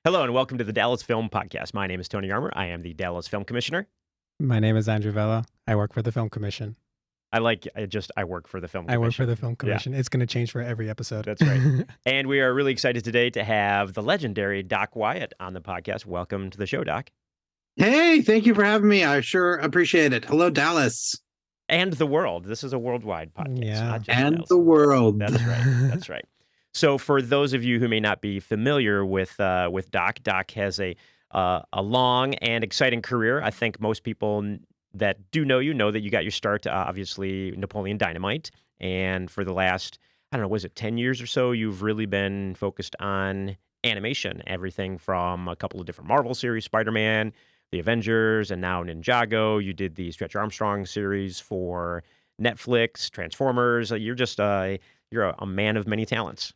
Hello and welcome to the Dallas Film Podcast. My name is Tony Armour. I am the Dallas Film Commissioner. My name is Andrew Vella. I work for the Film Commission. I work for the Film Commission. I work for the Film Commission. Yeah. It's going to change for every episode. That's right. And we are really excited today to have the legendary Doc Wyatt on the podcast. Welcome to the show, Doc. Hey, thank you for having me. I sure appreciate it. Hello, Dallas. And the world. This is a worldwide podcast. Yeah. Not just And Dallas. the world. That's right. That's right. So for those of you who may not be familiar with Doc, Doc has a long and exciting career. I think most people that do know that you got your start, obviously, Napoleon Dynamite. And for the last, I don't know, was it 10 years or so, you've really been focused on animation, everything from a couple of different Marvel series, Spider-Man, The Avengers, and now Ninjago. You did the Stretch Armstrong series for Netflix, Transformers. You're a man of many talents.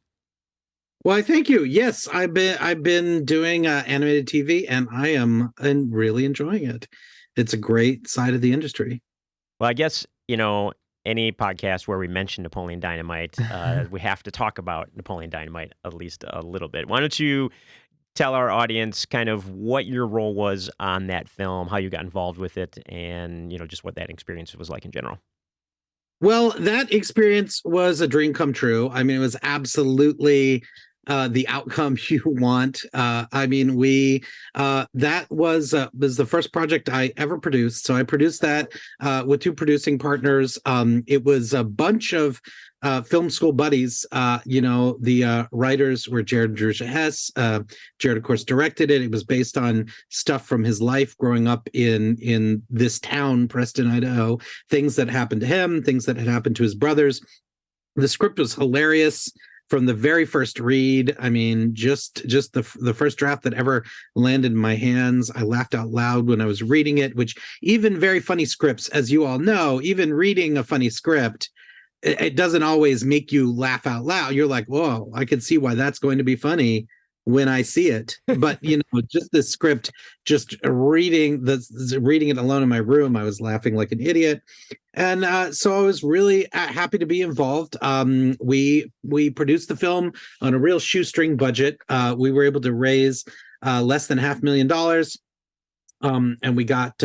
Well, thank you. Yes, I've been doing animated TV, and I am really enjoying it. It's a great side of the industry. Well, I guess, any podcast where we mention Napoleon Dynamite, we have to talk about Napoleon Dynamite at least a little bit. Why don't you tell our audience kind of what your role was on that film, how you got involved with it, and, just what that experience was like in general. Well, that experience was a dream come true. I mean, it was absolutely the outcome you want. That was the first project I ever produced. So I produced that with two producing partners. It was a bunch of film school buddies. The writers were Jared and Drusha Hess. Jared, of course, directed it. It was based on stuff from his life growing up in this town, Preston, Idaho, things that happened to him, things that had happened to his brothers. The script was hilarious from the very first read. I mean, just the first draft that ever landed in my hands. I laughed out loud when I was reading it, which even very funny scripts, as you all know, even reading a funny script, it doesn't always make you laugh out loud. You're like, whoa, I can see why that's going to be funny when I see it. But, just the script, just reading it alone in my room, I was laughing like an idiot. And so I was really happy to be involved. We produced the film on a real shoestring budget. We were able to raise less than $500,000. And we got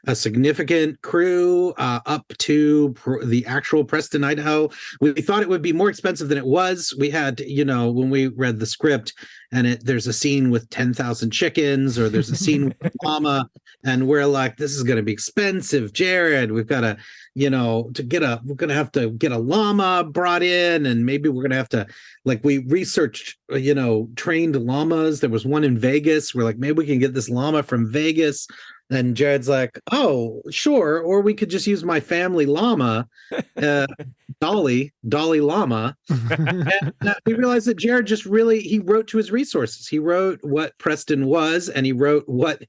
a significant crew up to the actual Preston, Idaho. We thought it would be more expensive than it was. We had, when we read the script, and there's a scene with 10,000 chickens, or there's a scene with a llama, and we're like, this is going to be expensive, Jared. We've got to, we're going to have to get a llama brought in, and maybe we're going to have to, we researched, trained llamas. There was one in Vegas. We're like, maybe we can get this llama from Vegas. And Jared's like, oh, sure. Or we could just use my family llama, Dolly Llama. And we realized that Jared just he wrote to his resources. He wrote what Preston was, and he wrote what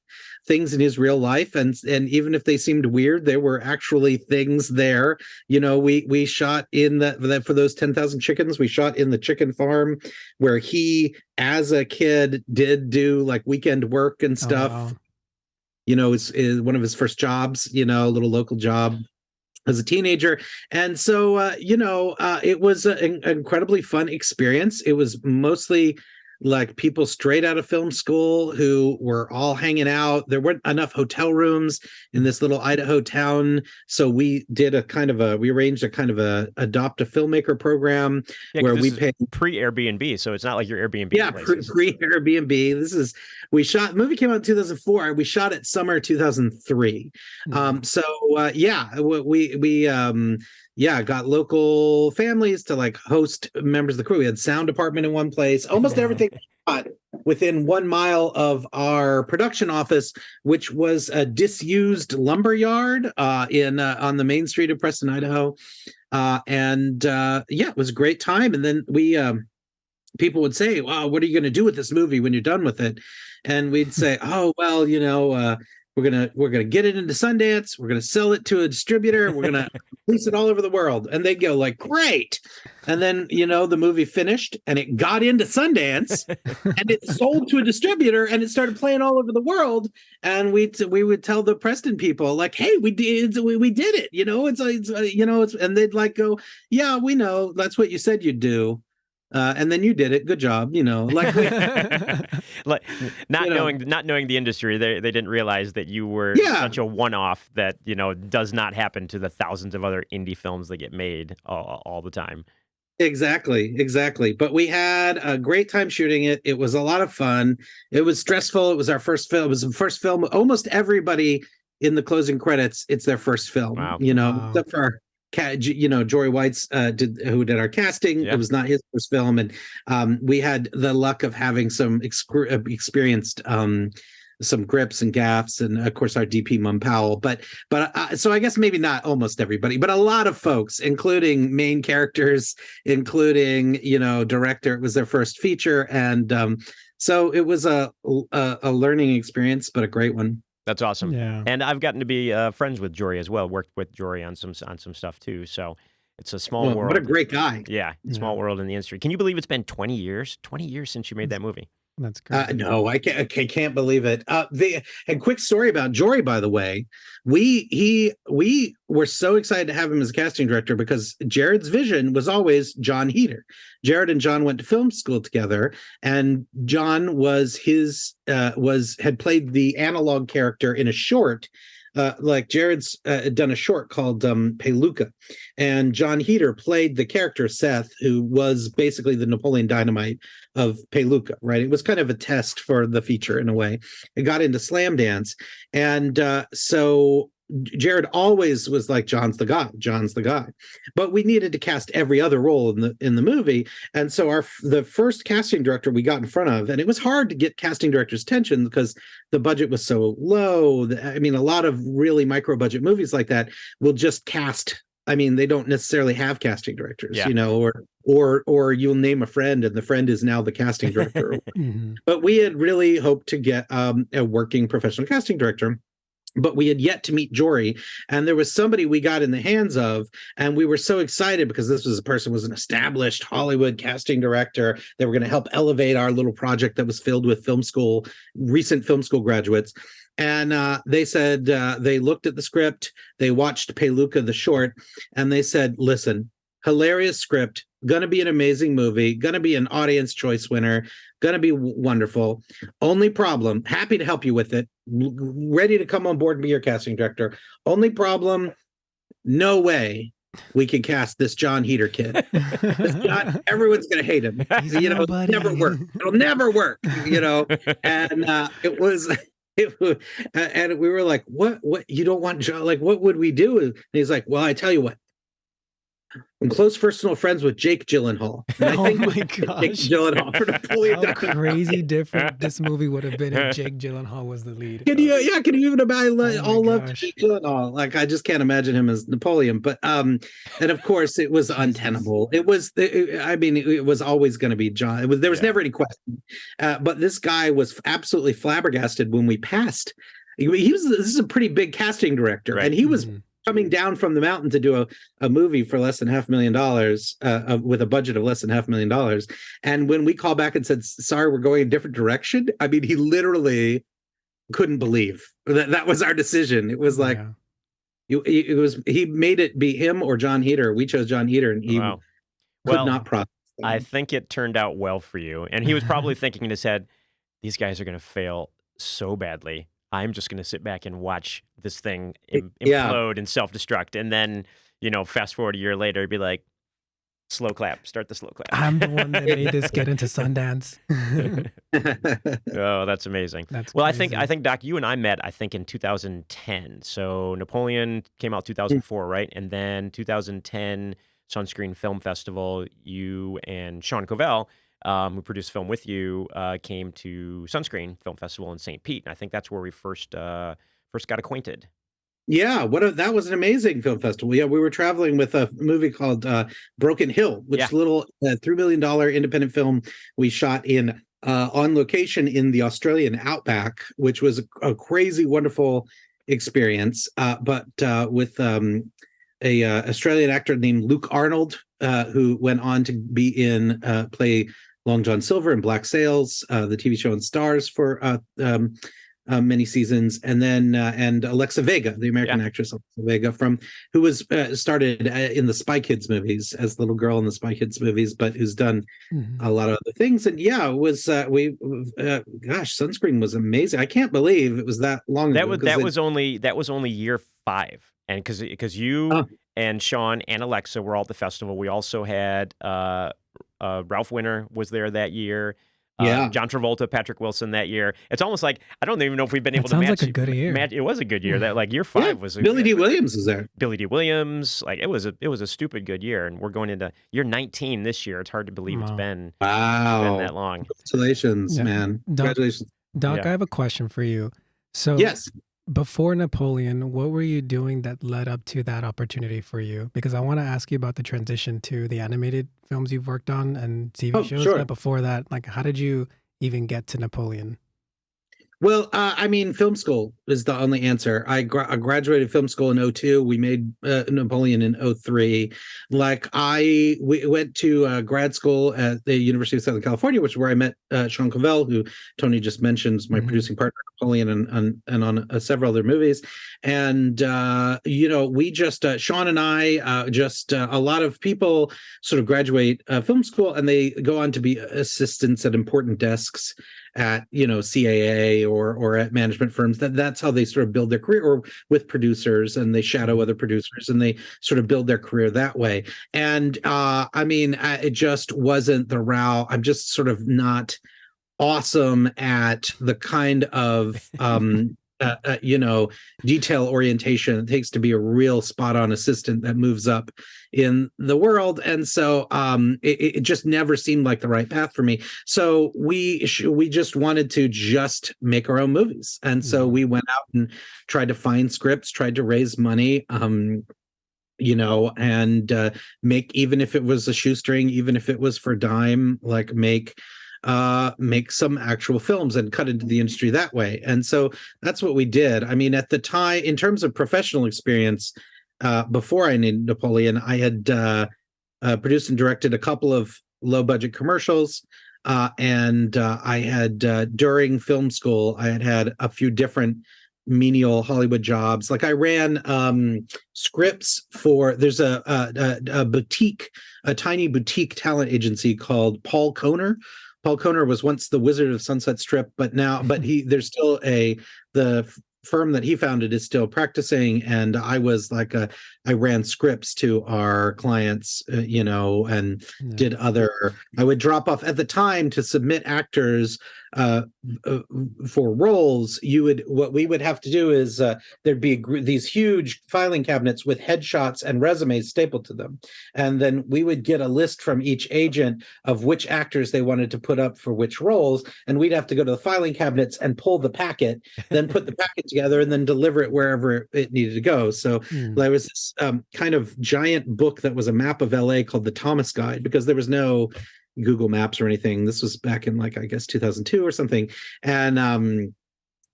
things in his real life. And even if they seemed weird, there were actually things there. We shot for those 10,000 chickens, we shot in the chicken farm where he, as a kid, did do weekend work and stuff. Oh, wow. Is one of his first jobs, a little local job as a teenager. And so, it was an incredibly fun experience. It was mostly people straight out of film school who were all hanging out. There weren't enough hotel rooms in this little Idaho town. So we did we arranged a adopt a filmmaker program where we paid pre-Airbnb. So it's not like your Airbnb. Yeah, pre-Airbnb. We shot, the movie came out in 2004. We shot it summer 2003. We got local families to host members of the crew. We had sound department in one place. Almost everything shot within 1 mile of our production office, which was a disused lumber yard on the main street of Preston, Idaho. It was a great time. And then people would say, wow, what are you going to do with this movie when you're done with it? And we'd say, oh, well, we're gonna get it into Sundance. We're gonna sell it to a distributor. We're gonna release it all over the world. And they'd go great. And then the movie finished, and it got into Sundance, and it sold to a distributor, and it started playing all over the world. And we would tell the Preston people hey, we did it. And they'd go, yeah, we know. That's what you said you'd do. And then you did it. Good job. Like not You know. knowing the industry, they didn't realize that you were Yeah. such a one-off that, does not happen to the thousands of other indie films that get made all the time. Exactly. But we had a great time shooting it. It was a lot of fun. It was stressful. It was our first film. It was the first film. Almost everybody in the closing credits, it's their first film. Wow. Wow. Except for our Jory White's who did our casting. Yeah. It was not his first film, and we had the luck of having some experienced some grips and gaffs, and of course our DP Mum Powell. But so I guess maybe not almost everybody, but a lot of folks, including main characters, including director. It was their first feature, and so it was a learning experience, but a great one. That's awesome. Yeah. And I've gotten to be friends with Jory as well. Worked with Jory on some stuff too. So it's a small world. What a great guy. Yeah, small world in the industry. Can you believe it's been 20 years? 20 years since you made that movie. That's great. No, I can't believe it. And quick story about Jory, by the way. We were so excited to have him as casting director because Jared's vision was always John Heder. Jared and John went to film school together, and John was had played the analog character in a short. Like Jared's done a short called Peluca, and John Heder played the character Seth, who was basically the Napoleon Dynamite of Peluca, right? It was kind of a test for the feature in a way. It got into Slam Dance, and so Jared always was like, John's the guy. But we needed to cast every other role in the movie, and so the first casting director we got in front of, and it was hard to get casting directors' attention because the budget was so low. I mean, a lot of really micro budget movies like that will just cast. I mean, they don't necessarily have casting directors, or you'll name a friend and the friend is now the casting director. Mhm. But we had really hoped to get a working professional casting director. But we had yet to meet Jory, and there was somebody we got in the hands of, and we were so excited because this was a person who was an established Hollywood casting director. They were going to help elevate our little project that was filled with recent film school graduates. And they said they looked at the script, they watched Peluca, the short, and they said, listen, hilarious script, going to be an amazing movie, going to be an audience choice winner, going to be wonderful. Only problem, happy to help you with it, ready to come on board and be your casting director. Only problem, no way we can cast this John Heder kid. Everyone's going to hate him. It'll never work. It'll never work, And it was... and we were like, what you don't want John, like, what would we do? And he's like, well, I tell you what, I'm close personal friends with Jake Gyllenhaal. And I think my gosh. Jake Gyllenhaal for Napoleon How Dynamite. crazy different this movie would have been if Jake Gyllenhaal was the lead. Can you even imagine? All love gosh. Jake Gyllenhaal. Like, I just can't imagine him as Napoleon. But and of course, it was untenable. It was. It was always going to be John. There was never any question. But this guy was absolutely flabbergasted when we passed. This is a pretty big casting director, Right. and he was coming down from the mountain to do a movie for less than $500,000 with a budget of less than $500,000. And when we called back and said, sorry, we're going a different direction, I mean, he literally couldn't believe that was our decision. It was like, he made it be him or John Heder. We chose John Heder, and he could not process that. I think it turned out well for you. And he was probably thinking in his head, these guys are going to fail so badly. I'm just going to sit back and watch this thing implode and self-destruct. And then, fast forward a year later, it'd be like, slow clap, start the slow clap. I'm the one that made this get into Sundance. Oh, that's amazing. That's well, crazy. I think, Doc, you and I met, I think, in 2010. So Napoleon came out 2004, right? And then 2010 Sunscreen Film Festival, you and Sean Covell, who produced film with you, came to Sunscreen Film Festival in St. Pete. And I think that's where we first got acquainted. Yeah, that was an amazing film festival. Yeah, we were traveling with a movie called Broken Hill, which is a little $3 million independent film we shot in on location in the Australian outback, which was a crazy, wonderful experience. But with a Australian actor named Luke Arnold, who went on to be play Long John Silver in Black Sails, the TV show on Stars for many seasons, and then and Alexa Vega, the American actress Alexa Vega, who was started in the Spy Kids movies as the little girl in the Spy Kids movies, but who's done a lot of other things. And yeah, it was gosh, Sunscreen was amazing. I can't believe it was that long ago. That was only year 5, and because you and Sean and Alexa were all at the festival. We also had Ralph Winter was there that year. John Travolta, Patrick Wilson that year. It's almost like I don't even know if we've been able to match. Sounds like a good year. It was a good year. That like year 5 was. Billy D. Williams was there. Billy D. Williams, like it was a stupid good year, and we're going into year 19 this year. It's hard to believe it's been that long. Congratulations, man! Congratulations, Doc. I have a question for you. So yes. Before Napoleon, what were you doing that led up to that opportunity for you? Because I want to ask you about the transition to the animated films you've worked on and TV shows. Sure. But before that, like, how did you even get to Napoleon? Well, I mean, film school is the only answer. I graduated film school in 2002. We made Napoleon in 2003. Like we went to grad school at the University of Southern California, which is where I met Sean Covell, who Tony just mentioned, my producing partner, Napoleon, and on several other movies. And, we just, Sean and I, a lot of people sort of graduate film school and they go on to be assistants at important desks at CAA or at management firms. That's how they sort of build their career, or with producers, and they shadow other producers and they sort of build their career that way. And it just wasn't the route. I'm just sort of not awesome at the kind of detail orientation it takes to be a real spot on assistant that moves up in the world. And so it just never seemed like the right path for me. So we just wanted to just make our own movies. And so we went out and tried to find scripts, tried to raise money, and make, even if it was a shoestring, even if it was for dime, like make some actual films and cut into the industry that way. And so that's what we did. I mean, at the time, in terms of professional experience, before I named Napoleon, I had produced and directed a couple of low budget commercials. And I had, during film school, I had a few different menial Hollywood jobs. Like I ran scripts for, there's a boutique, a tiny boutique talent agency called Paul Kohner. Paul Kohner was once the Wizard of Sunset Strip, but there's still the firm that he founded is still practicing. And I was like I ran scripts to our clients, and did I would drop off at the time to submit actors for roles. What we would have to do is there'd be these huge filing cabinets with headshots and resumes stapled to them. And then we would get a list from each agent of which actors they wanted to put up for which roles. And we'd have to go to the filing cabinets and pull the packet, then put the packet together and then deliver it wherever it needed to go. So there was this kind of giant book that was a map of LA called the Thomas Guide, because there was no Google Maps or anything. This was back in 2002 or something. And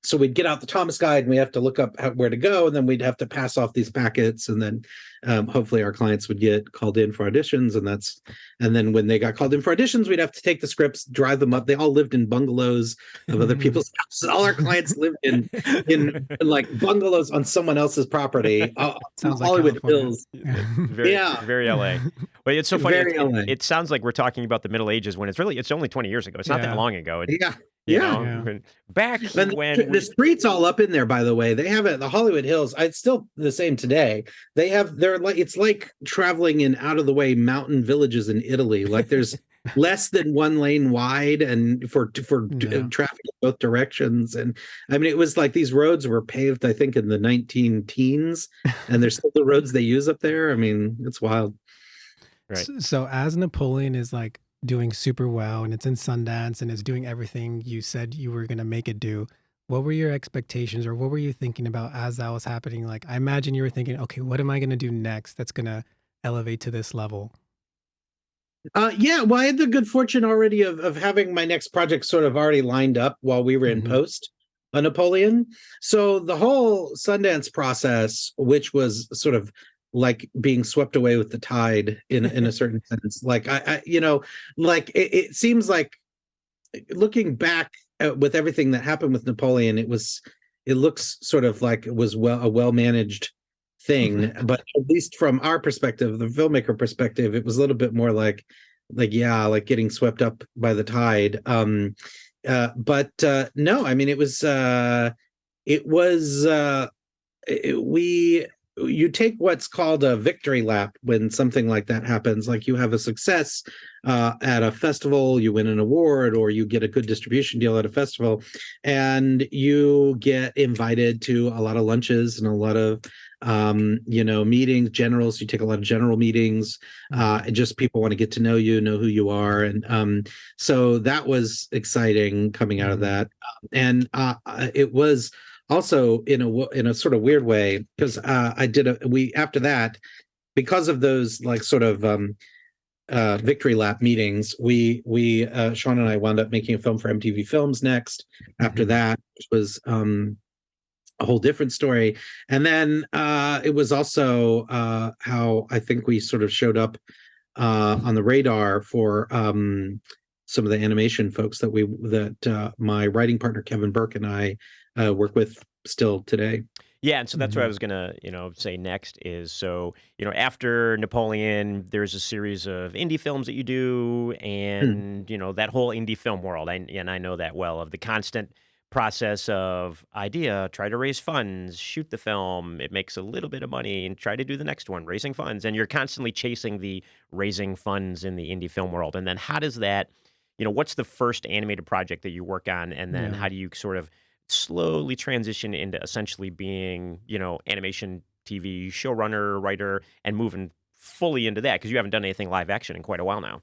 so we'd get out the Thomas Guide and we have to look up where to go, and then we'd have to pass off these packets, and then hopefully our clients would get called in for auditions. And then when they got called in for auditions, we'd have to take the scripts, drive them up. They all lived in bungalows of other people's houses. All our clients lived in like bungalows on someone else's property. Sounds like Hollywood California. Hills. Very LA. But it's so funny. Very It sounds like we're talking about the Middle Ages when it's only 20 years ago. It's not that long ago. Back when the streets all up in there, by the way, they have it. The Hollywood Hills, it's still the same today. It's like traveling in out of the way mountain villages in Italy. Like there's less than one lane wide, and for traffic in both directions. And I mean, it was like these roads were paved, I think, in the 19-teens, and they're still the roads they use up there. I mean, it's wild. Right. So as Napoleon is like doing super well and it's in Sundance and it's doing everything you said you were going to make it do, what were your expectations, or what were you thinking about as that was happening? Like, I imagine you were thinking, okay, what am I going to do next that's going to elevate to this level? Well, I had the good fortune already of having my next project sort of already lined up while we were in post on Napoleon. So the whole Sundance process, which was sort of like being swept away with the tide in a certain sense. Like it seems like, looking back with everything that happened with Napoleon, it looks sort of like it was a well managed thing, but at least from our perspective, the filmmaker perspective, it was a little bit more like like getting swept up by the tide. But no, I mean, it was we you take what's called a victory lap when something like that happens. Like you have a success at a festival, you win an award, or you get a good distribution deal at a festival, and you get invited to a lot of lunches and a lot of meetings, generals. You take a lot of general meetings. And just people want to get to know you, know who you are, and so that was exciting coming out of that. And it was also in a sort of weird way, because after that, because of those like sort of victory lap meetings, we Sean and I wound up making a film for MTV Films next after that, which was a whole different story. And then it was also how I think we sort of showed up on the radar for some of the animation folks that my writing partner Kevin Burke and I work with still today. Yeah, and so that's what I was gonna, say next is, so, after Napoleon, there's a series of indie films that you do, and that whole indie film world, and I know that well, of the constant process of idea, try to raise funds, shoot the film, it makes a little bit of money, and try to do the next one, raising funds, and you're constantly chasing the raising funds in the indie film world. And then how does that, what's the first animated project that you work on, and then how do you sort of slowly transition into essentially being, animation TV showrunner, writer, and moving fully into that, because you haven't done anything live action in quite a while now?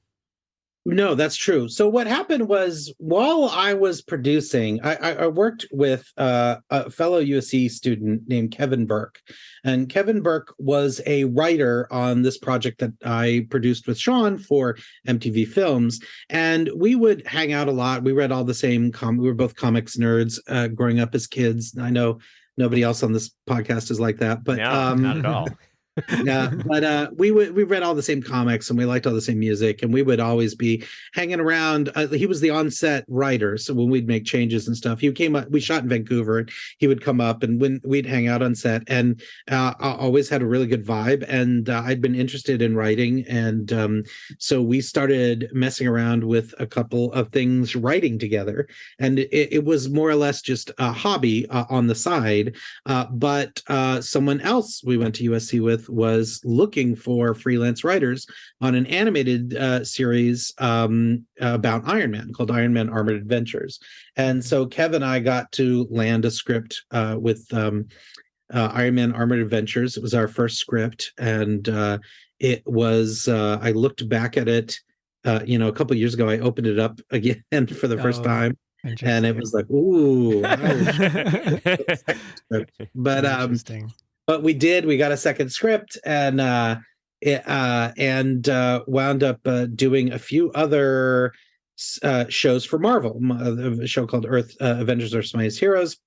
No, that's true. So what happened was, while I was producing, I worked with a fellow USC student named Kevin Burke. And Kevin Burke was a writer on this project that I produced with Sean for MTV Films. And we would hang out a lot. We read all the same we were both comics nerds growing up as kids. I know nobody else on this podcast is like that, but no, not at all. Yeah, but we read all the same comics and we liked all the same music, and we would always be hanging around. He was the on-set writer, so when we'd make changes and stuff, he came up. We shot in Vancouver, and he would come up, and when we'd hang out on set, and I always had a really good vibe. And I'd been interested in writing, and so we started messing around with a couple of things, writing together, and it was more or less just a hobby on the side. But someone else we went to USC with was looking for freelance writers on an animated series about Iron Man called Iron Man Armored Adventures. And so Kev and I got to land a script with Iron Man Armored Adventures. It was our first script, and it was I looked back at it a couple of years ago. I opened it up again for the first time, and it was like, ooh. But we got a second script, and wound up doing a few other shows for Marvel, a show called Avengers Earth's Mightiest Heroes.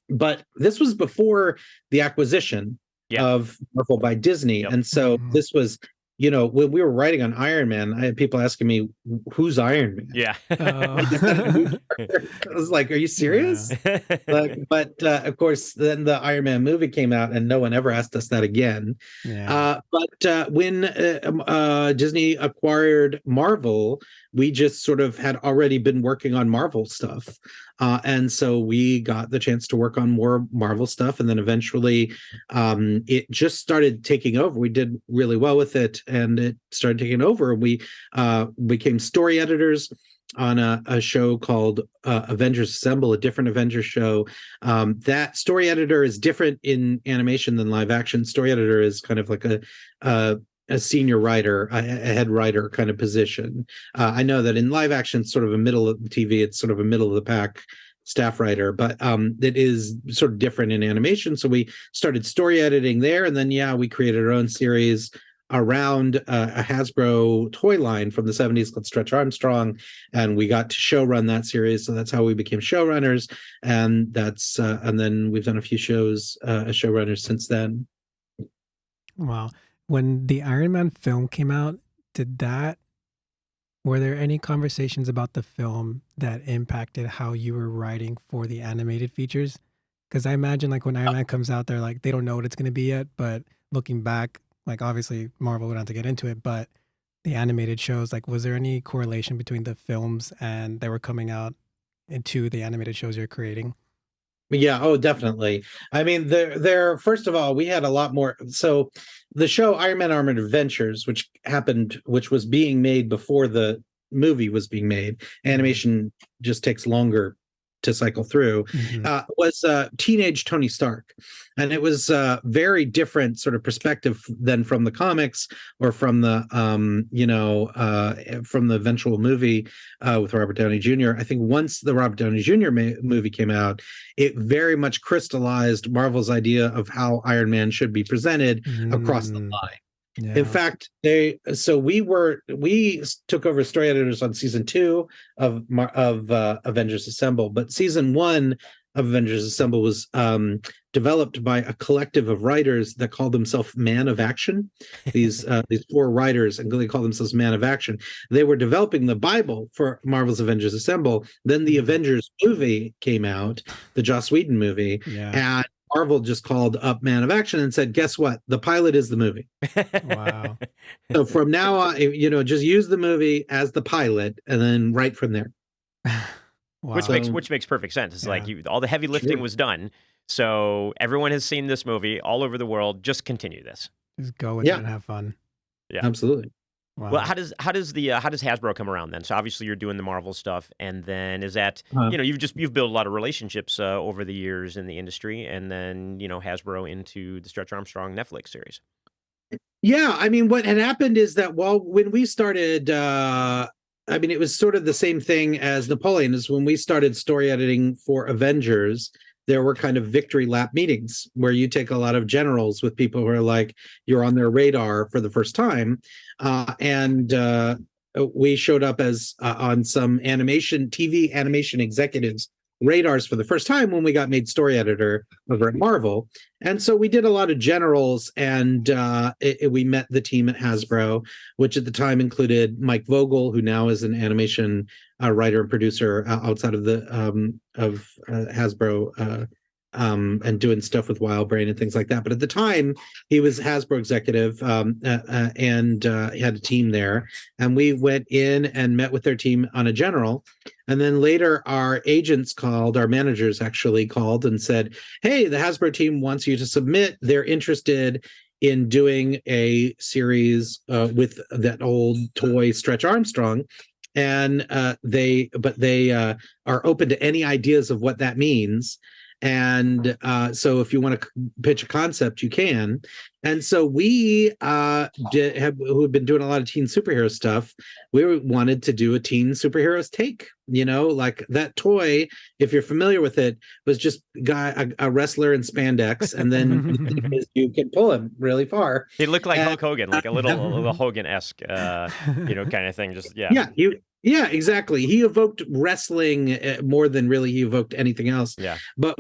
But this was before the acquisition of Marvel by Disney. And so this was, when we were writing on Iron Man, I had people asking me, who's Iron Man? Yeah. I was like, are you serious? But of course, then the Iron Man movie came out, and no one ever asked us that again. But when Disney acquired Marvel, we just sort of had already been working on Marvel stuff. And so we got the chance to work on more Marvel stuff. And then eventually it just started taking over. We did really well with it, and it started taking over. We became story editors on a show called Avengers Assemble, a different Avengers show. That story editor is different in animation than live action. Story editor is kind of like a senior writer, a head writer kind of position. I know that in live action, it's sort of a middle of TV, it's sort of a middle of the pack staff writer, but it is sort of different in animation. So we started story editing there, and then we created our own series around a Hasbro toy line from the 70s called Stretch Armstrong, and we got to show run that series. So that's how we became showrunners, and that's and then we've done a few shows as showrunners since then. Wow. When the Iron Man film came out, did that Were there any conversations about the film that impacted how you were writing for the animated features? Because I imagine like when Iron Man comes out, they're like they don't know what it's going to be yet. But looking back, like obviously Marvel would have to get into it, but the animated shows, like was there any correlation between the films and that were coming out into the animated shows you're creating? Yeah, oh, definitely. I mean, there. First of all, we had a lot more. So, the show Iron Man Armored Adventures, which was being made before the movie was being made, animation just takes longer to cycle through. Mm-hmm. Was teenage Tony Stark, and it was very different sort of perspective than from the comics or from the from the eventual movie with Robert Downey Jr. I think once the Robert Downey Jr. movie came out, it very much crystallized Marvel's idea of how Iron Man should be presented across the line. Yeah. In fact, we took over story editors on season 2 of Avengers Assemble, but season 1 of Avengers Assemble was developed by a collective of writers that called themselves Man of Action. These 4 writers, and they call themselves Man of Action. They were developing the Bible for Marvel's Avengers Assemble. Then the Avengers movie came out, the Joss Whedon movie, and Marvel just called up Man of Action and said, guess what? The pilot is the movie. Wow. So from now on, just use the movie as the pilot and then write from there. Wow. Which makes perfect sense. It's like all the heavy lifting was done. So everyone has seen this movie all over the world. Just continue this. Just go with it and have fun. Yeah, absolutely. Wow. Well, how does Hasbro come around then? So obviously you're doing the Marvel stuff, and then is that you've built a lot of relationships over the years in the industry, and then Hasbro into the Stretch Armstrong Netflix series. Yeah, I mean, what had happened is that when we started, it was sort of the same thing as Napoleon. Is when we started story editing for Avengers, there were kind of victory lap meetings where you take a lot of generals with people who are like, you're on their radar for the first time. And we showed up as on some TV animation executives' radars for the first time when we got made story editor over at Marvel. And so we did a lot of generals, and we met the team at Hasbro, which at the time included Mike Vogel, who now is an animation writer and producer outside of the Hasbro and doing stuff with Wild Brain and things like that. But at the time, he was Hasbro executive and he had a team there. And we went in and met with their team on a general. And then later, our managers actually called and said, hey, the Hasbro team wants you to submit. They're interested in doing a series with that old toy Stretch Armstrong. And they are open to any ideas of what that means. And so if you want to pitch a concept, you can. And so we who have been doing a lot of teen superhero stuff, we wanted to do a teen superheroes take, like that toy, if you're familiar with it, was just a wrestler in spandex, and then you can pull him really far. He looked like Hulk Hogan, like a little Hogan-esque, kind of thing. Just Yeah, exactly. He evoked wrestling more than really he evoked anything else. Yeah. But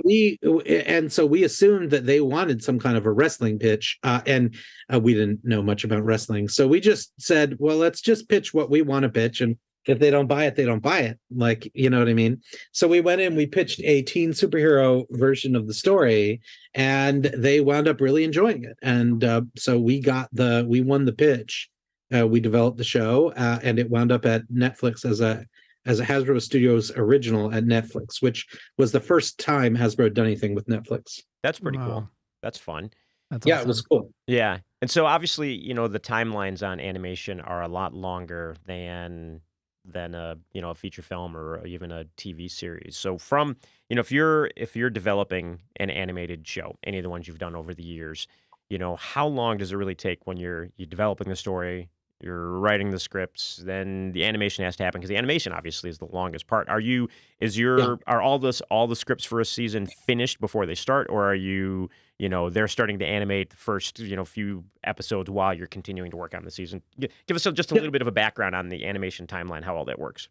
so we assumed that they wanted some kind of a wrestling pitch, and we didn't know much about wrestling. So we just said, well, let's just pitch what we want to pitch, and if they don't buy it, they don't buy it. Like, you know what I mean? So we went in, we pitched a teen superhero version of the story, and they wound up really enjoying it. And so we won the pitch. We developed the show, and it wound up at Netflix as a Hasbro Studios original at Netflix, which was the first time Hasbro had done anything with Netflix. That's pretty cool. That's fun. That's awesome. It was cool. Yeah, and so obviously, the timelines on animation are a lot longer than a feature film or even a TV series. So from if you're developing an animated show, any of the ones you've done over the years, how long does it really take when you're developing the story? You're writing the scripts, then the animation has to happen, because the animation obviously is the longest part. Are all the scripts for a season finished before they start, or are you, they're starting to animate the first, few episodes while you're continuing to work on the season? Give us just a little bit of a background on the animation timeline, how all that works.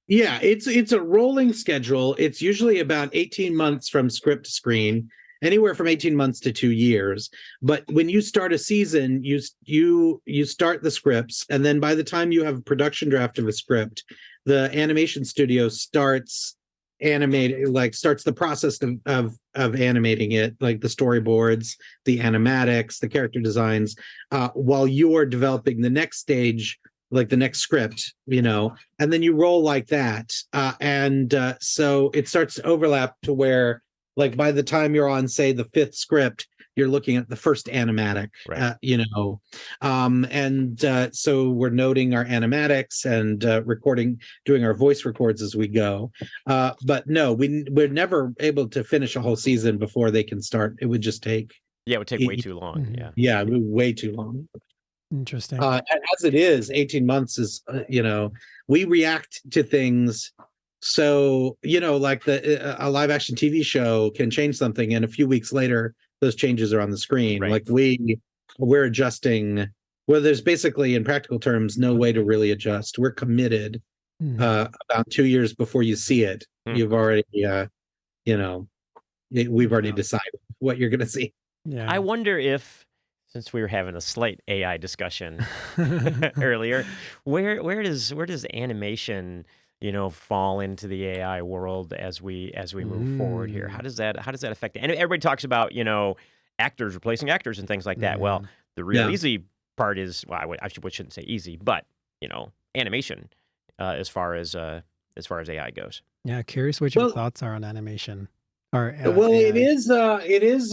Yeah, it's a rolling schedule. It's usually about 18 months from script to screen. anywhere from 18 months to 2 years. But when you start a season, you start the scripts, and then by the time you have a production draft of a script, the animation studio starts the process of animating it, like the storyboards, the animatics, the character designs, while you're developing the next stage, like the next script, and then you roll like that. So it starts to overlap to where, like, by the time you're on, say, the fifth script, you're looking at the first animatic, Right. So we're noting our animatics and doing our voice records as we go. But no, we're never able to finish a whole season before they can start. It would just take. Yeah, it would take way too long. Mhm. Yeah. Yeah, way too long. Interesting. As it is, 18 months is, we react to things. So, like a live action TV show can change something, and a few weeks later, those changes are on the screen. Right. Like we're adjusting. Well, there's basically, in practical terms, no way to really adjust. We're committed. Mhm. About 2 years before you see it, you've already, we've already decided what you're going to see. Yeah. I wonder if, since we were having a slight AI discussion earlier, where does animation, fall into the AI world as we move forward here? How does that affect it? And everybody talks about, actors replacing actors and things like that. Well, the real easy part is, well, I shouldn't say easy, but animation, as far as AI goes. Yeah, curious what your thoughts are on animation. Or it is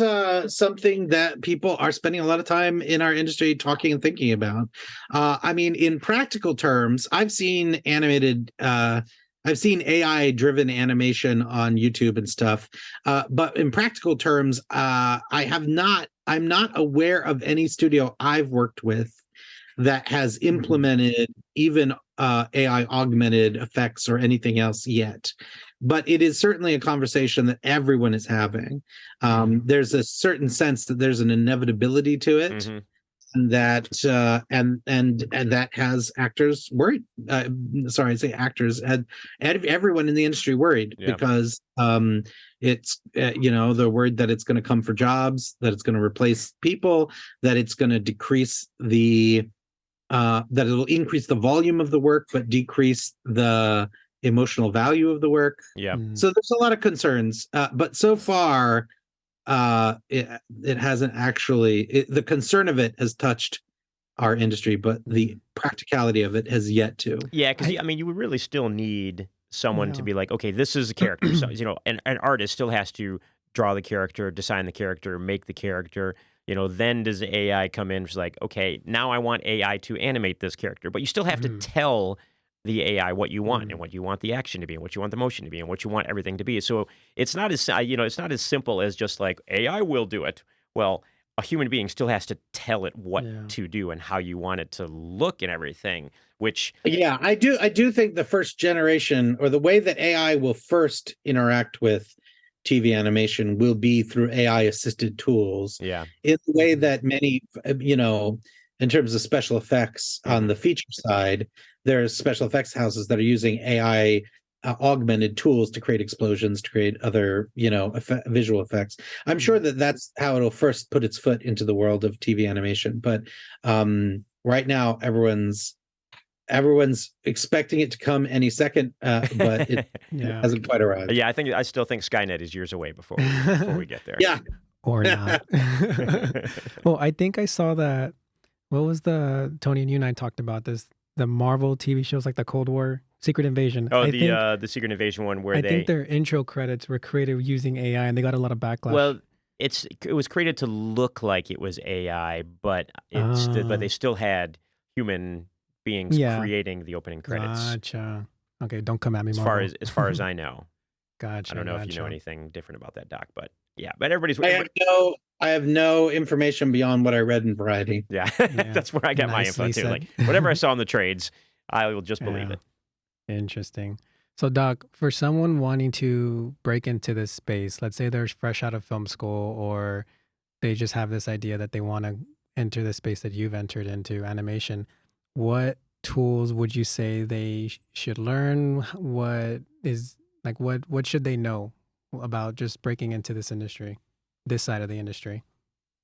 something that people are spending a lot of time in our industry talking and thinking about. I mean, in practical terms, I've seen AI driven animation on YouTube and stuff. But in practical terms, I'm not aware of any studio I've worked with that has implemented even AI augmented effects or anything else yet. But it is certainly a conversation that everyone is having. There's a certain sense that there's an inevitability to it, Mm-hmm. and that that has actors worried. Sorry, I say actors, and everyone in the industry worried, because it's they're worried that it's going to come for jobs, that it's going to replace people, that it's going to decrease that it'll increase the volume of the work but decrease the emotional value of the work. Yeah. So there's a lot of concerns, but so far it hasn't actually, the concern of it has touched our industry, but the practicality of it has yet to. Yeah, because you would really still need someone to be like, okay, this is a character. So, an artist still has to draw the character, design the character, make the character. Then does AI come in? It's like, okay, now I want AI to animate this character, but you still have to tell the AI what you want and what you want the action to be and what you want the motion to be and what you want everything to be. So it's not as it's not as simple as just like AI will do it. Well, a human being still has to tell it what to do and how you want it to look and everything. Which I do think the first generation, or the way that AI will first interact with TV animation, will be through AI assisted tools. Yeah. In the way that many, in terms of special effects on the feature side, there's special effects houses that are using AI augmented tools to create explosions, to create other, visual effects. I'm sure that that's how it'll first put its foot into the world of TV animation. But right now, everyone's expecting it to come any second, but it hasn't quite arrived. Yeah, I still think Skynet is years away before we get there. Yeah. Or not. Well, I think I saw that. What was Tony and you and I talked about this, the Marvel TV shows like the Cold War, Secret Invasion. Oh, the Secret Invasion one where I think their intro credits were created using AI, and they got a lot of backlash. Well, it was created to look like it was AI, but they still had human beings creating the opening credits. Gotcha. Okay, don't come at me, Marvel. As far as I know. Gotcha. I don't know if you know anything different about that, Doc, but yeah. But I have no information beyond what I read in Variety. Yeah, that's where I got my info too. Like whatever I saw in the trades, I will just believe it. Interesting. So, Doc, for someone wanting to break into this space, let's say they're fresh out of film school, or they just have this idea that they want to enter the space that you've entered into, animation, what tools would you say they should learn? What should they know about just breaking into this industry? this side of the industry?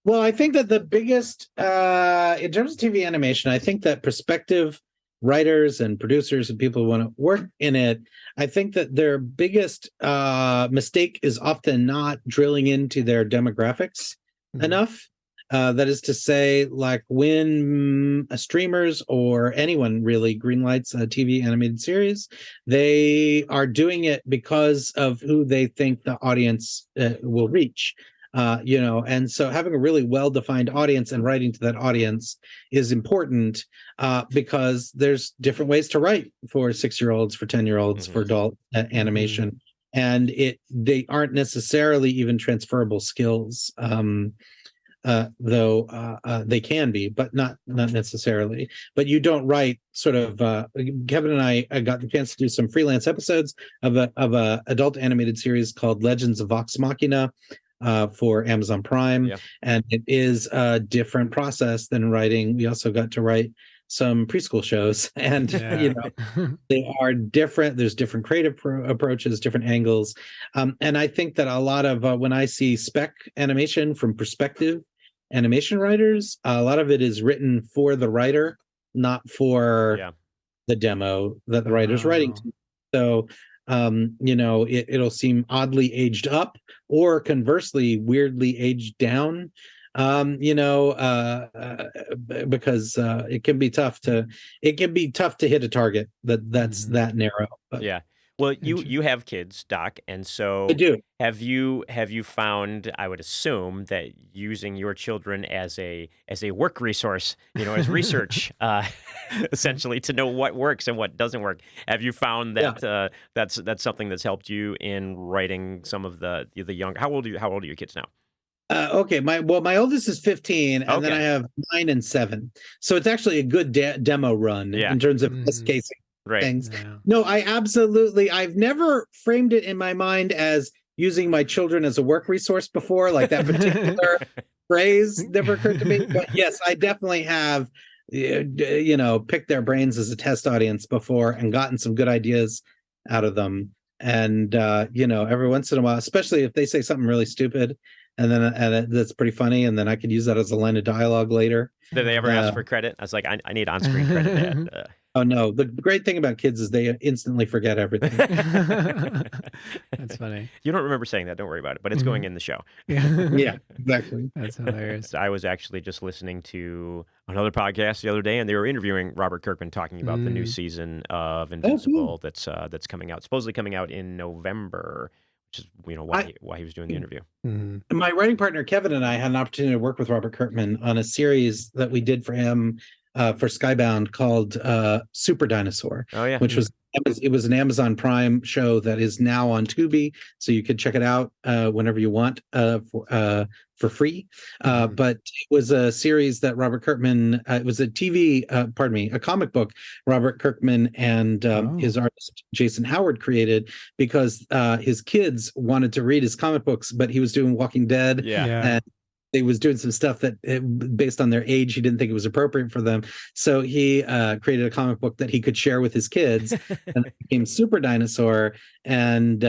Well, I think that the biggest, in terms of TV animation, I think that prospective writers and producers and people who want to work in it, I think that their biggest mistake is often not drilling into their demographics enough. That is to say, like when streamers or anyone really greenlights a TV animated series, they are doing it because of who they think the audience will reach. And so having a really well-defined audience and writing to that audience is important because there's different ways to write for 6-year-olds, for 10-year-olds, for adult animation, and they aren't necessarily even transferable skills. Though they can be, but not necessarily. But you don't write sort of. Kevin and I got the chance to do some freelance episodes of a adult animated series called Legends of Vox Machina for Amazon Prime, and it is a different process than writing. We also got to write some preschool shows, and they are different. There's different creative approaches, different angles, and I think that a lot of when I see spec animation from perspective animation writers, a lot of it is written for the writer, not for the demo that the writer's writing to. So it'll seem oddly aged up, or conversely weirdly aged down, because it can be tough to hit a target that's that narrow. But. Yeah. Well, you have kids, Doc, and so I do. Have you found, I would assume, that using your children as a work resource, as research, essentially to know what works and what doesn't work? Have you found that that's something that's helped you in writing some of the young? How old are your kids now? Okay, my oldest is 15, and then I have 9 and 7. So it's actually a good demo run in terms of test casing. Right. Things. Yeah. No, I've never framed it in my mind as using my children as a work resource before, like that particular phrase never occurred to me. But yes, I definitely have, picked their brains as a test audience before and gotten some good ideas out of them. And, every once in a while, especially if they say something really stupid, and that's pretty funny, and then I could use that as a line of dialogue later. Did they ever ask for credit? I was like, I need on-screen credit, Dad. Oh no, the great thing about kids is they instantly forget everything. That's funny. You don't remember saying that, don't worry about it, but it's going in the show. Yeah, exactly. That's hilarious. I was actually just listening to another podcast the other day, and they were interviewing Robert Kirkman, talking about the new season of Invincible that's coming out, supposedly coming out in November, which is why he was doing the interview. My writing partner Kevin and I had an opportunity to work with Robert Kirkman on a series that we did for him for Skybound called Super Dinosaur. Oh yeah, which was an Amazon Prime show that is now on Tubi, so you could check it out whenever you want for free. But it was a series that Robert Kirkman. It was a comic book Robert Kirkman and his artist Jason Howard created because his kids wanted to read his comic books, but he was doing Walking Dead. And he was doing some stuff that, based on their age, he didn't think it was appropriate for them. So he created a comic book that he could share with his kids, and it became Super Dinosaur. And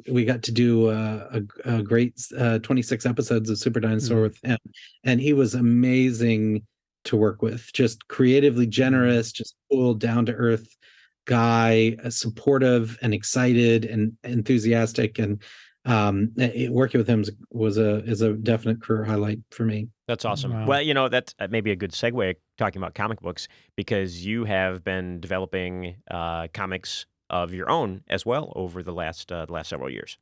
we got to do a great 26 episodes of Super Dinosaur with him. And he was amazing to work with, just creatively generous, just cool, down-to-earth guy, supportive and excited and enthusiastic. And working with him is a definite career highlight for me. That's awesome. Wow. Well, that's maybe a good segue talking about comic books, because you have been developing comics of your own as well over the last several years.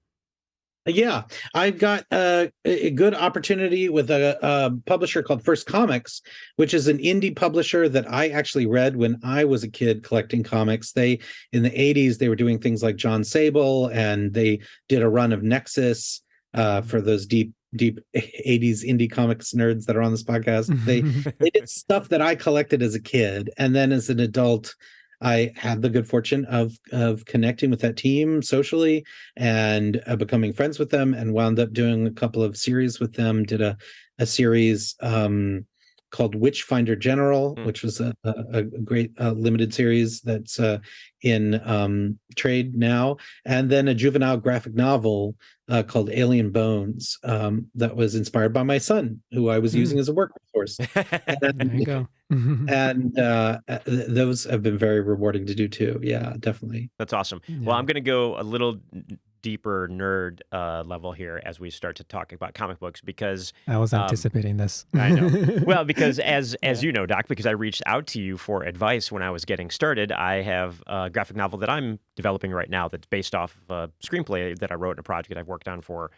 Yeah, I've got a good opportunity with a publisher called First Comics, which is an indie publisher that I actually read when I was a kid collecting comics. In the 80s, they were doing things like John Sable, and they did a run of Nexus for those deep 80s indie comics nerds that are on this podcast. They did stuff that I collected as a kid, and then as an adult, I had the good fortune of connecting with that team socially and becoming friends with them, and wound up doing a couple of series with them. Did a series called Witchfinder General, Hmm. which was a great limited series that's in trade now, and then a juvenile graphic novel called Alien Bones that was inspired by my son, who I was Hmm. using as a workforce. There you go. And those have been very rewarding to do too. Yeah, definitely. That's awesome. Well, Yeah, I'm going to go a little deeper nerd level here as we start to talk about comic books because I was um, anticipating this. I know. Well, because as Yeah. you know, Doc, because I reached out to you for advice when I was getting started, I have a graphic novel that I'm developing right now that's based off of a screenplay that I wrote in a project I've worked on for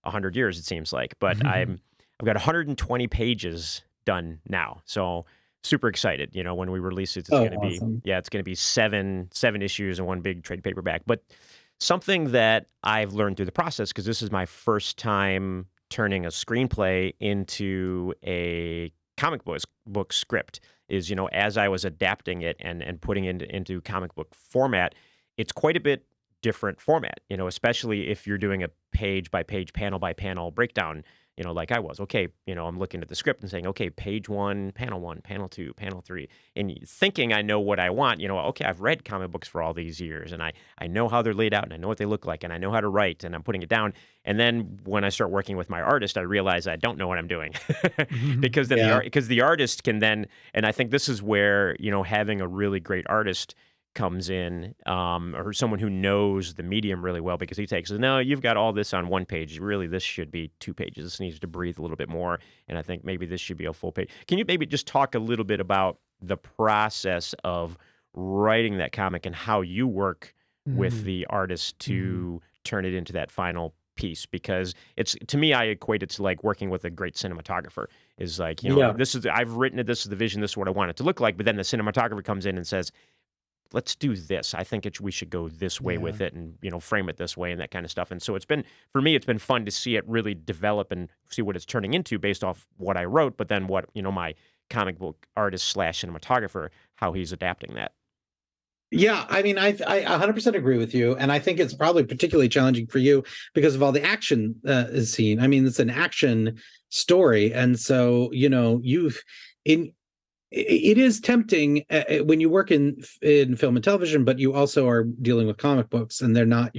100 years, it seems like. But I've got 120 pages done now, so super excited. You know, when we release it, it's Oh, going to be awesome. it's going to be seven issues and one big trade paperback. But something that I've learned through the process, because this is my first time turning a screenplay into a comic book script, is, you know, as I was adapting it and putting it into comic book format, it's quite a bit different format, you know, especially if you're doing a page by page, panel by panel breakdown, you know, like I was. Okay, you know, I'm looking at the script and saying, okay, page one, panel two, panel three, and thinking I know what I want. You know, okay, I've read comic books for all these years, and I know how they're laid out, and I know what they look like, and I know how to write, and I'm putting it down. And then when I start working with my artist, I realize I don't know what I'm doing because then Yeah. the artist can then, and I think this is where, you know, having a really great artist comes in, or someone who knows the medium really well, because he takes, no, you've got all this on one page. Really, this should be 2 pages. This needs to breathe a little bit more. And I think maybe this should be a full page. Can you maybe just talk a little bit about the process of writing that comic and how you work with Mhm. the artist Mhm. to turn it into that final piece? Because it's, to me, I equate it to like working with a great cinematographer. Is like, you know, Yeah. this is, I've written it, this is the vision, this is what I want it to look like. But then the cinematographer comes in and says, let's do this. I think we should go this way Yeah. with it, and, you know, frame it this way and that kind of stuff. And so it's been, for me, it's been fun to see it really develop and see what it's turning into based off what I wrote, but then what, you know, my comic book artist slash cinematographer, how he's adapting that. Yeah, I mean, I 100% agree with you, and I think it's probably particularly challenging for you because of all the action scene. I mean, it's an action story, and so you know, in it is tempting when you work in film and television, but you also are dealing with comic books, and they're not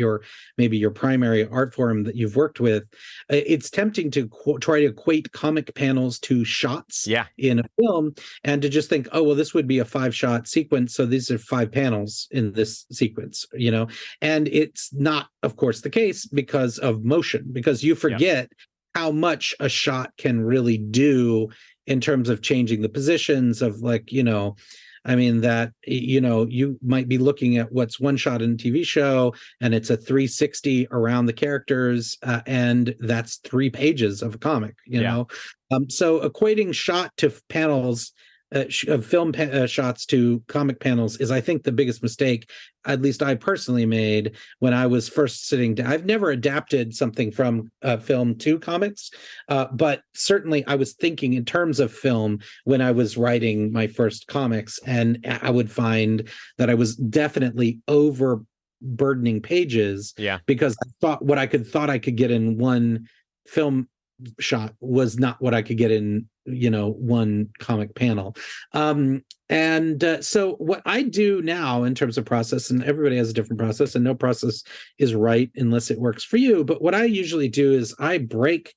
maybe your primary art form that you've worked with. It's tempting to try to equate comic panels to shots Yeah. in a film, and to just think, oh well, this would be a 5-shot sequence, so these are 5 panels in this sequence, you know. And it's not, of course, the case because of motion, because you Yeah. forget how much a shot can really do in terms of changing the positions of, like, you know, I mean, that, you know, you might be looking at what's one shot in a TV show and it's a 360 around the characters, and that's 3 pages of a comic, you Yeah. know. So equating shot to panels, of film shots to comic panels is, I think, the biggest mistake, at least I personally made when I was first sitting down. I've never adapted something from film to comics, but certainly I was thinking in terms of film when I was writing my first comics, and I would find that I was definitely overburdening pages Yeah. because I thought I could get in one film shot was not what I could get in, you know, one comic panel. So what I do now in terms of process, and everybody has a different process, and no process is right unless it works for you, but what I usually do is I break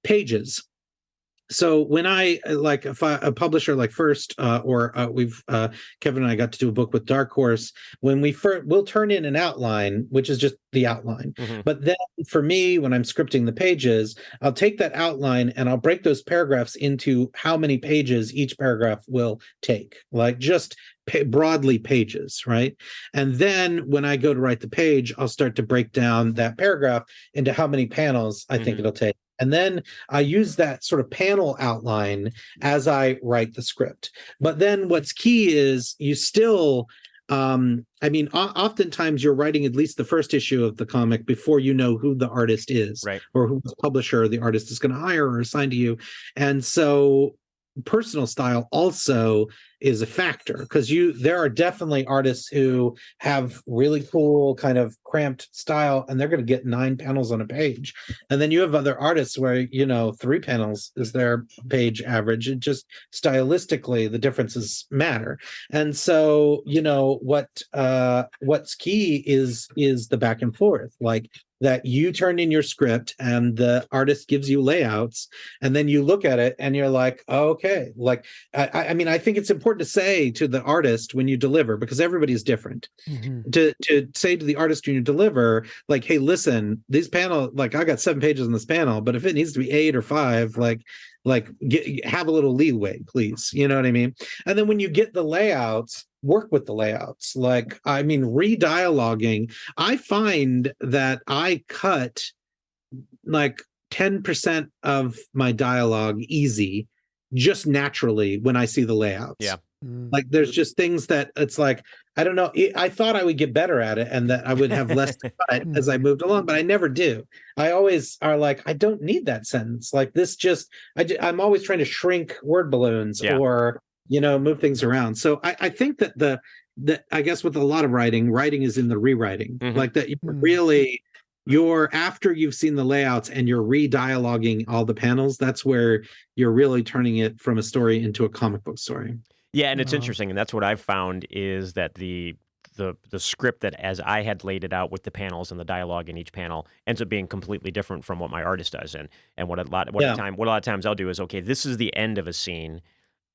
pages. So when I like, if a publisher like First, or we've Kevin and I got to do a book with Dark Horse, when we'll turn in an outline, which is just the outline. Hmm. But then for me, when I'm scripting the pages, I'll take that outline and I'll break those paragraphs into how many pages each paragraph will take, like just broadly pages, right? And then when I go to write the page, I'll start to break down that paragraph into how many panels I think it'll take. And then I use that sort of panel outline as I write the script. But then what's key is you still, I mean, oftentimes you're writing at least the first issue of the comic before you know who the artist is, Right. or who the publisher the artist is going to hire or assign to you. And so personal style also is a factor, because there are definitely artists who have really cool kind of cramped style, and they're going to get 9 panels on a page. And then you have other artists where 3 panels is their page average. It just stylistically the differences matter. And so what's key is the back and forth, like that you turn in your script and the artist gives you layouts, and then you look at it and you're like, oh, okay. Like, I mean, I think it's important to say to the artist when you deliver, because everybody's different, to say to the artist when you deliver, like, hey, listen, these panel, like, I got 7 pages on this panel, but if it needs to be 8 or 5, have a little leeway, please. You know what I mean? And then when you get the layouts, work with the layouts. Like, I mean, re-dialoguing, I find that I cut like 10% of my dialogue easy, just naturally when I see the layouts. Yeah. Like, there's just things that it's like, I don't know. I thought I would get better at it and that I would have less to cut as I moved along, but I never do. I always are like, I don't need that sentence. Like, this just, I'm always trying to shrink word balloons or, move things around. So I think that I guess with a lot of writing is in the rewriting, like that you're after you've seen the layouts and you're re-dialoguing all the panels, that's where you're really turning it from a story into a comic book story. Yeah, and it's interesting, and that's what I've found is that the script that as I had laid it out with the panels and the dialogue in each panel ends up being completely different from what my artist does. And what a lot of times I'll do is, okay, this is the end of a scene.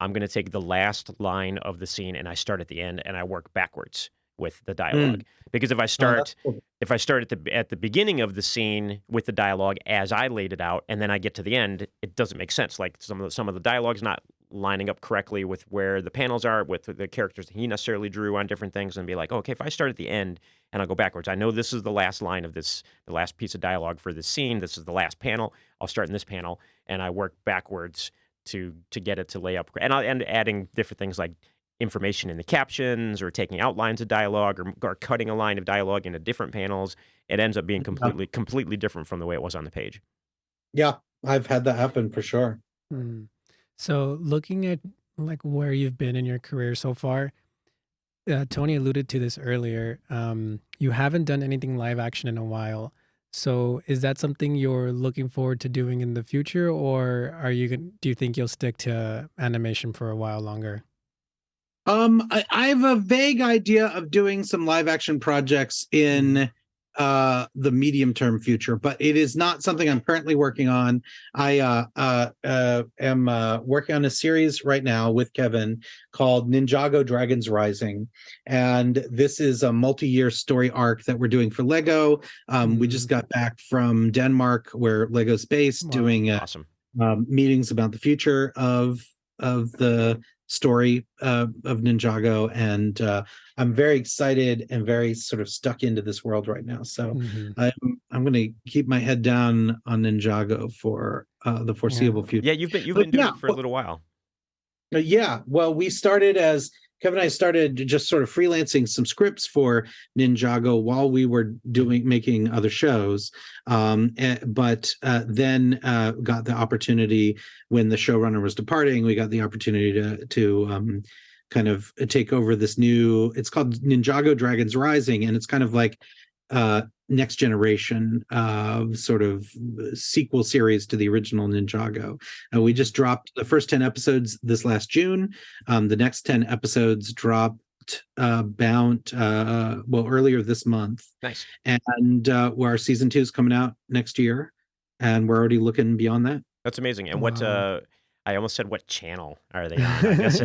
I'm going to take the last line of the scene and I start at the end and I work backwards with the dialogue. Because if I start at the beginning of the scene with the dialogue as I laid it out and then I get to the end, it doesn't make sense. Like some of the dialogue's not lining up correctly with where the panels are, with the characters that he necessarily drew on different things, and be like, okay, if I start at the end and I'll go backwards, I know this is the last line of the last piece of dialogue for this scene. This is the last panel. I'll start in this panel and I work backwards to get it to lay up, and adding different things like information in the captions or taking outlines of dialogue or cutting a line of dialogue into different panels. It ends up being completely different from the way it was on the page. Yeah, I've had that happen for sure. So looking at like where you've been in your career so far, Tony alluded to this earlier. You haven't done anything live action in a while. So is that something you're looking forward to doing in the future, or do you think you'll stick to animation for a while longer? I have a vague idea of doing some live action projects in the medium term future, but it is not something I'm currently working on. I am working on a series right now with Kevin called Ninjago Dragons Rising, and this is a multi-year story arc that we're doing for Lego. We just got back from Denmark, where Lego's based, doing awesome meetings about the future of the story of Ninjago, and I'm very excited and very sort of stuck into this world right now. So I'm going to keep my head down on Ninjago for the foreseeable future. Yeah, you've been doing it for a little while. Yeah, well, Kevin and I started just sort of freelancing some scripts for Ninjago while we were making other shows. But then got the opportunity when the showrunner was departing. We got the opportunity to kind of take over this new. It's called Ninjago Dragons Rising, and it's kind of like next generation sort of sequel series to the original Ninjago. We just dropped the first 10 episodes this last June. The next 10 episodes dropped earlier this month. Nice. And where our season 2 is coming out next year, and we're already looking beyond that. That's amazing. And what I almost said, what channel are they on? I guess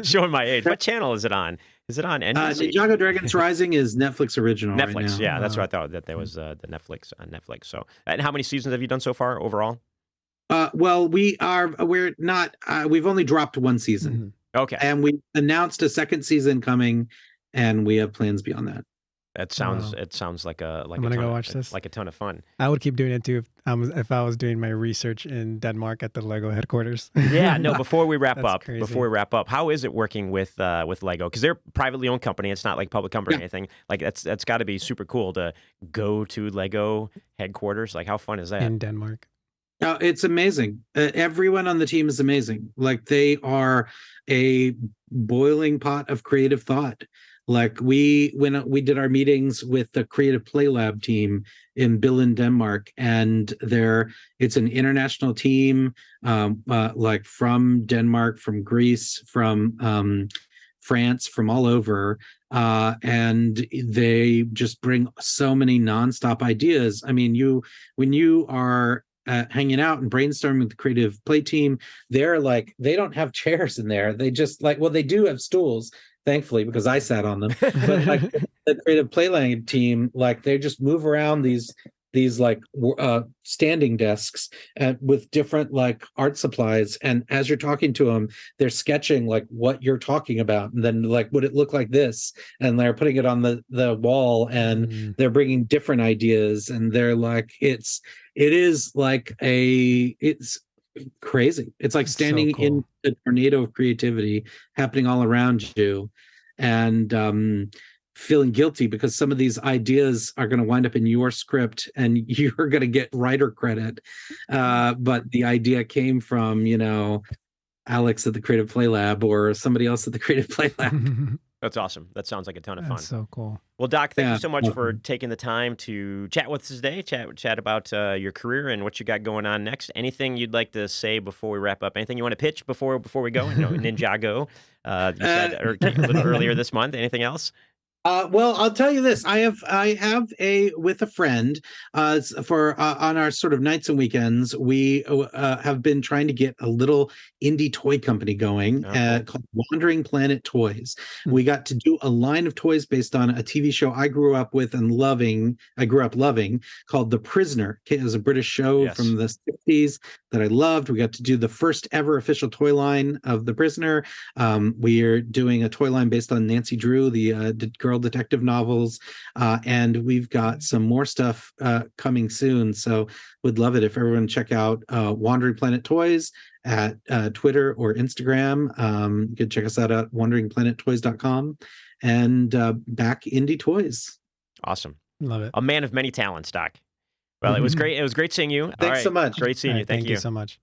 showing my age. What channel is it on? Is it on NBC? Ninjago Dragons Rising is Netflix original. Netflix, right now. Yeah, that's what I thought, that there was the Netflix on Netflix. So, and how many seasons have you done so far overall? Well, we've only dropped 1 season. Okay. And we announced a 2nd season coming, and we have plans beyond that. It sounds like I'm gonna go watch this. Like a ton of fun. I would keep doing it too if I was doing my research in Denmark at the Lego headquarters. Yeah, no. Before we wrap up, crazy. How is it working with Lego? Because they're a privately owned company. It's not like public company or anything. Like that's got to be super cool to go to Lego headquarters. Like, how fun is that? In Denmark. It's amazing. Everyone on the team is amazing. Like they are a boiling pot of creative thought. Like when we did our meetings with the Creative Play Lab team in Billund, Denmark, and it's an international team, like from Denmark, from Greece, from France, from all over, and they just bring so many nonstop ideas. I mean, when you are hanging out and brainstorming with the creative play team, they don't have chairs in there. They just well, they do have stools, thankfully, because I sat on them. But like the creative playland team, like they just move around these standing desks with different like art supplies, and as you're talking to them, they're sketching like what you're talking about, and then like would it look like this, and they're putting it on the wall, and they're bringing different ideas, and they're like it's crazy. It's like standing so cool. in a tornado of creativity happening all around you, and feeling guilty because some of these ideas are going to wind up in your script and you're going to get writer credit. But the idea came from, Alex at the Creative Play Lab or somebody else at the Creative Play Lab. That's awesome. That sounds like a ton of fun. That's so cool. Well, Doc, thank you so much for taking the time to chat with us today, chat about your career and what you got going on next. Anything you'd like to say before we wrap up? Anything you want to pitch before we go? Ninjago, you said a little earlier this month. Anything else? Well, I'll tell you this. I have with a friend for on our sort of nights and weekends. We have been trying to get a little indie toy company going called Wandering Planet Toys. We got to do a line of toys based on a TV show I grew up with and loving. I grew up loving called The Prisoner. It was a British show from the 60s that I loved. We got to do the first ever official toy line of The Prisoner. We are doing a toy line based on Nancy Drew, the girl detective novels, and we've got some more stuff coming soon, so would love it if everyone check out Wandering Planet Toys at Twitter or Instagram. You can check us out at wanderingplanettoys.com and back indie toys. Awesome. Love it. A man of many talents, Doc. Well, it was great. It was great seeing you. Thanks so much. Great seeing you. Thank you so much.